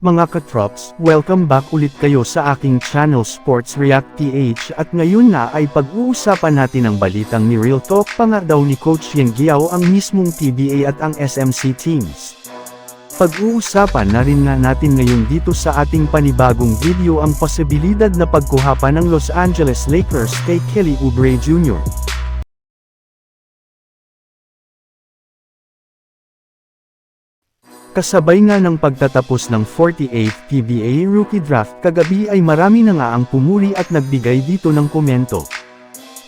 Mga katrops, welcome back ulit kayo sa aking channel Sports React PH at ngayon na ay pag-uusapan natin ang balitang ni Real Talk pa nga daw ni Coach Yeng Guiao ang mismong PBA at ang SMC teams. Pag-uusapan na rin nga natin ngayon dito sa ating panibagong video ang posibilidad na pagkuha pa ng Los Angeles Lakers kay Kelly Oubre Jr. Kasabay nga ng pagtatapos ng 48th PBA Rookie Draft kagabi ay marami na nga ang pumuri at nagbigay dito ng komento.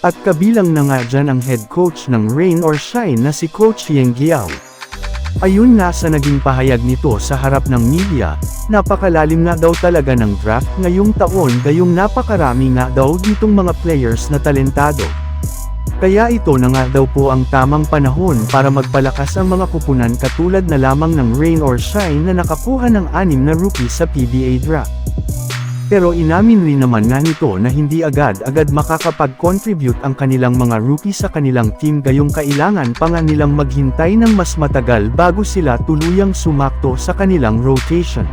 At kabilang na nga dyan ang head coach ng Rain or Shine na si Coach Yeng Guiao. Ayun nga sa naging pahayag nito sa harap ng media, napakalalim nga daw talaga ng draft ngayong taon gayong napakarami nga daw ditong mga players na talentado. Kaya ito na nga daw po ang tamang panahon para magpalakas ang mga kupunan katulad na lamang ng Rain or Shine na nakakuha ng 6 na rookie sa PBA draft. Pero inamin rin naman nga nito na hindi agad-agad makakapag-contribute ang kanilang mga rookie sa kanilang team gayong kailangan pa nga nilang maghintay ng mas matagal bago sila tuluyang sumakto sa kanilang rotation.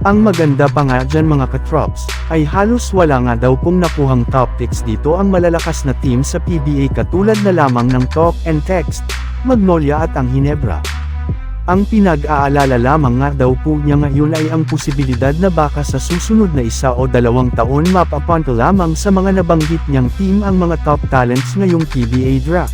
Ang maganda pa nga dyan mga katrops, ay halos wala nga daw pong nakuhang top picks dito ang malalakas na team sa PBA katulad na lamang ng Talk and Text, Magnolia at ang Ginebra. Ang pinag-aalala lamang nga daw po niya ngayon ay ang posibilidad na baka sa susunod na 1 o 2 taon mapapunta lamang sa mga nabanggit niyang team ang mga top talents ngayong PBA draft.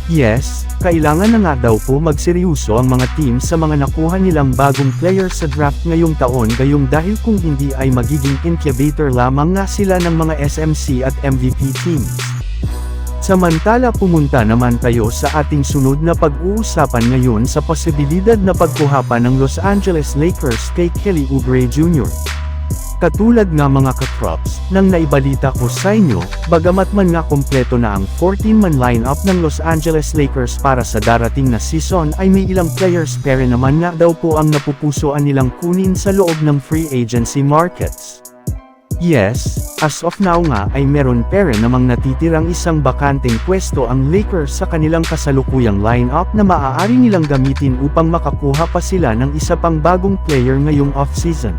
Yes, kailangan na nga daw po magseryoso ang mga team sa mga nakuha nilang bagong players sa draft ngayong taon gayong dahil kung hindi ay magiging incubator lamang nga sila ng mga SMC at MVP teams. Samantala pumunta naman tayo sa ating sunod na pag-uusapan ngayon sa posibilidad na pagkuha pa ng Los Angeles Lakers kay Kelly Oubre Jr. Katulad nga mga katrops, nang naibalita ko sa inyo, bagamat man nga kompleto na ang 14-man lineup ng Los Angeles Lakers para sa darating na season ay may ilang players pero naman nga daw po ang napupusuan nilang kunin sa loob ng free agency markets. Yes, as of now nga ay meron pero namang natitirang isang bakanteng pwesto ang Lakers sa kanilang kasalukuyang lineup na maaari nilang gamitin upang makakuha pa sila ng isa pang bagong player ngayong off-season.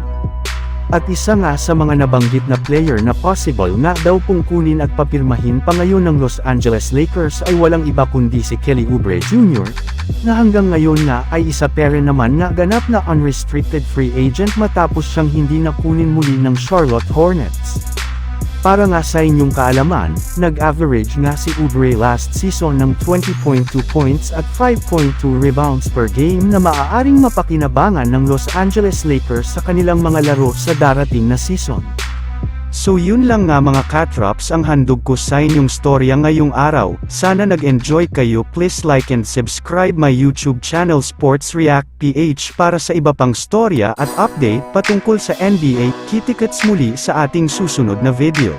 At isa nga sa mga nabanggit na player na possible nga daw pong kunin at papirmahin pa ngayon ng Los Angeles Lakers ay walang iba kundi si Kelly Oubre Jr., na hanggang ngayon nga ay isa pere naman na ganap na unrestricted free agent matapos siyang hindi nakunin muli ng Charlotte Hornets. Para nga sa inyong kaalaman, nag-average nga si Oubre last season ng 20.2 points at 5.2 rebounds per game na maaaring mapakinabangan ng Los Angeles Lakers sa kanilang mga laro sa darating na season. So yun lang nga mga katrops ang handog ko sa inyong storya ngayong araw. Sana nag-enjoy kayo. Please like and subscribe my YouTube channel Sports React PH para sa iba pang storya at update patungkol sa NBA. Kita-kits muli sa ating susunod na video.